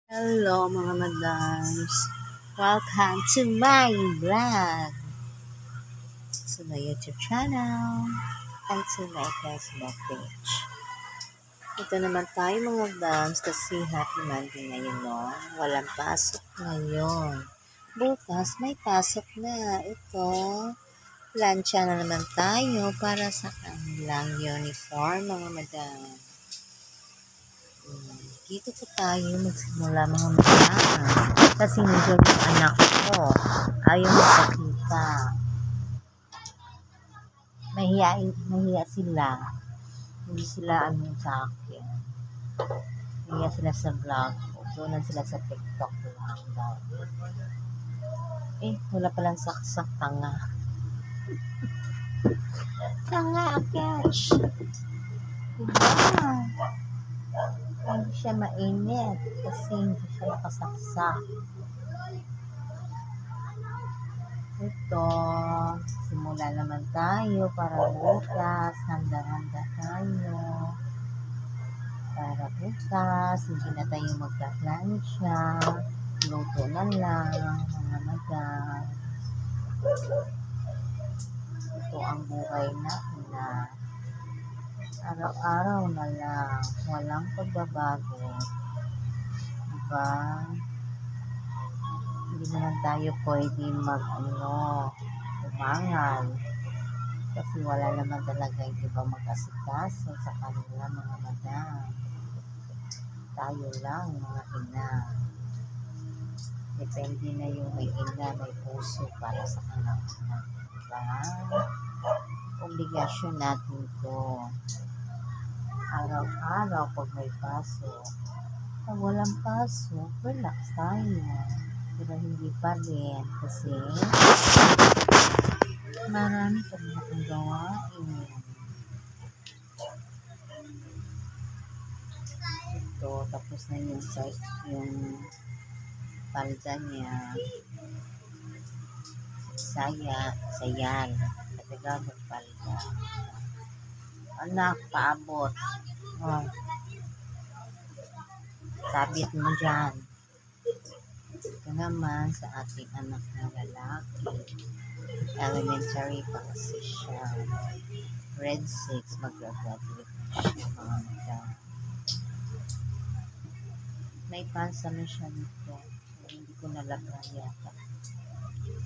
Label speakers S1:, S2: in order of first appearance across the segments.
S1: Hello mga madams! Welcome to my vlog! To my YouTube channel and to my Facebook page. Ito naman tayo mga madams kasi happy Monday ngayon no? Walang pasok ngayon. Bukas may pasok na. Ito, plancha na naman tayo para sa kanilang uniform mga madams. Dito po tayo magsimula mga madam. Kasi nandiyan yung anak ko. Ayaw magpakita. Mahiya sila. Hindi sila sa akin. Mahiya sila sa vlog ko. Doon sila sa TikTok lang daw. Wala palang saksak tanga. Tanga, catch. Diba? Hindi siya mainit kasi hindi siya nakasaksak. Ito, simula naman tayo para bukas, handa-handa tayo. Para bukas, hindi na tayo magka-plancha, luto na lang, mga madam. Ito ang buhay natin na araw-araw na lang, walang pagbabago. Diba? Hindi naman tayo pwede umangal. Kasi wala naman talaga yung iba mag-asikaso sa kanila mga madam. Tayo lang mga ina. Depende na yung may ina, may puso para sa anak na. Diba? Obligasyon natin to. Araw-araw pag may pasok. Pag walang pasok, relax tayo. Pero hindi pa rin kasi marami pa rin akong gawain. Ito, tapos na yung size, yung palda niya. Sayal. Katagamot palda. Anak, paabot. Sabit mo dyan. Ito naman sa ating anak na lalaki. Elementary pa kasi siya. Grade 6, mag-graduate siya mga madam. May pansa na siya nito. Hindi ko nalagyan yata.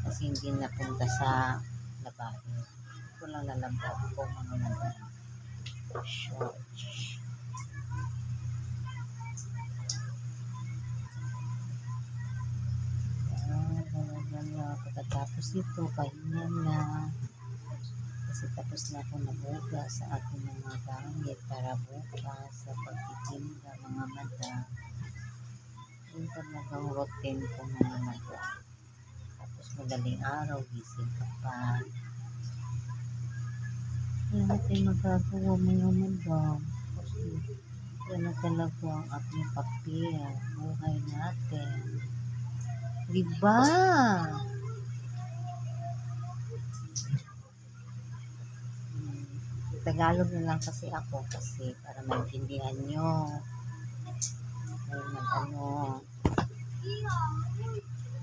S1: Kasi hindi napunta sa labahin. Hindi ko lang nalagyan po mga madam. Shorts. Pagkatapos ito, pahinga na. Kasi tapos na ako nabuga sa aking mga gamit para bukas sa pagtitinda mga madam. Yung talagang routine ko mga madam. Tapos madaling araw, gising ka pa. Yan natin magagawa mga madam. Kasi yan na talaga ang ating papel. Buhay natin. Diba? Tagalog na lang kasi ako kasi para maintindihan nyo.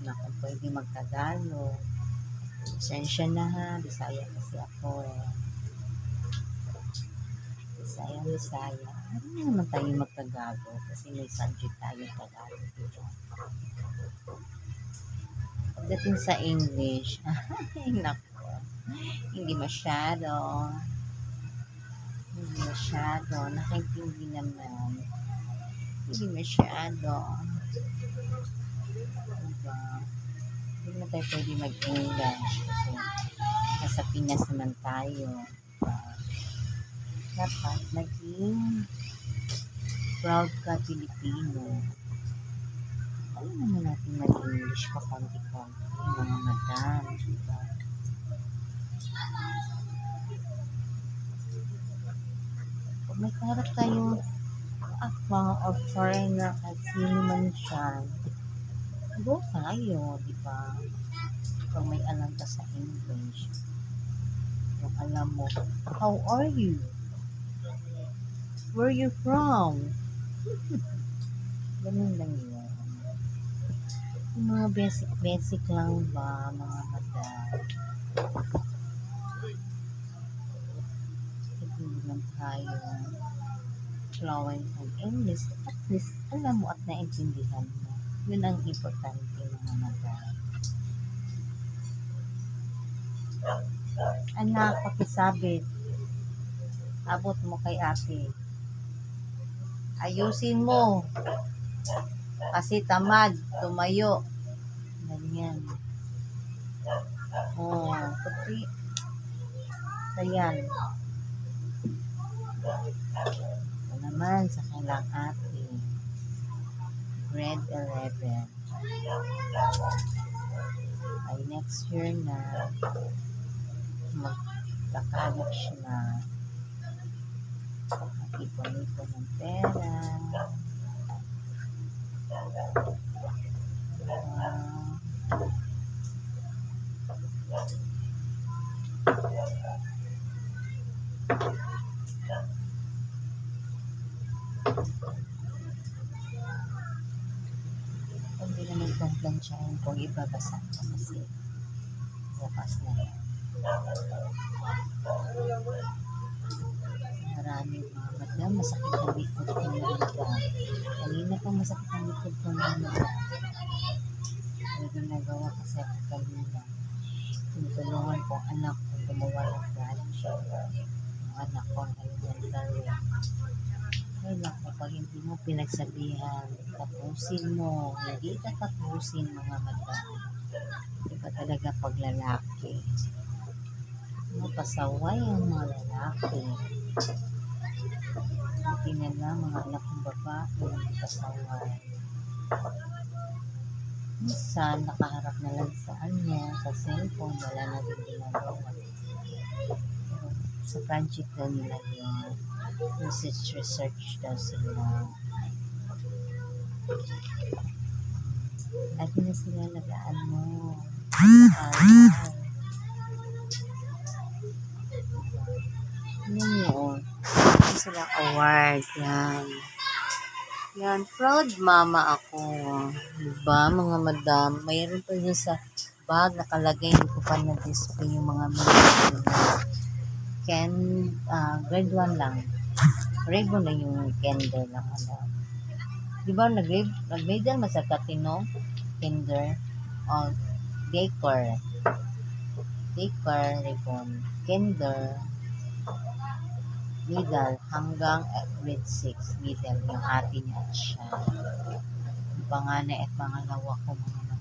S1: Na kung pwede magtagalog. Pasensya na ha, Bisaya kasi ako Bisaya. Hindi naman tayo magtagalog kasi may subject tayo Tagalog dito. Pagdating sa English, nako, hindi masyado, nakaintindi naman, hindi masyado, diba? Hindi na tayo pwede mag-English kasi nasa Pinas naman tayo. Dapat maging proud ka Pilipino. Alam naman natin mag-English pa konti-konti mga madam, diba? Pag may karap tayo mga or foreigner at sino man siya, go tayo, diba? Pag may alam ka sa English, yung alam mo, how are you? Where you from? Ganun lang yun. mga basic lang ba, mga madam? Hindi naman tayo fluent ng English. At least, alam mo at naintindihan mo. Yun ang importante, mga madam. Anak, pakisabit. Abot mo kay ate. Ayusin mo. Kasi tamad, tumayo. Ganyan. Oh, puti. Ayan. Ito naman sa kailang ate. Grade 11. Ay next year na magka-college na. Mag-ipon-ipon ng pera. Hindi naman kong plansyahin kung ibabasa ko kasi bukas na yan. Maraming mga madam, masakit ang likod ko na madam. Kanina pa masakit ang likod ko na madam. May ginagawa kasi ako kanina. Tinutulungan ko ang anak ko gumawa ng project. Ang anak ko ang elementary. Ay naku, pag hindi mo pinagsabihan, tapusin mo. Hindi ka tapusin, mga madam. Iba talaga pag lalaki. Pasaway ang mga lalaki. Hindi na lang mga anak ng babae pasaway. Minsan, nakaharap na lang sa sa cellphone, wala na din ginagawa. Pero sa project daw nila yun. Research daw sila. Lagi na sila nagaan mo. Yan yun. Yan sila award. Yan. Proud mama ako. Diba, mga madam? Mayroon pa yun sa bag. Nakalagay. Hindi ko pa na-display yung mga medal na grade 1 lang. Grade 1 lang yung kinder lang. Diba, nag-medal sa Katino? Kinder. O, daycare. Daycare, ribbon. Kinder. Middle hanggang grade 6, middle yung ate niya at siya. Yung panganay at pangalawa ko mga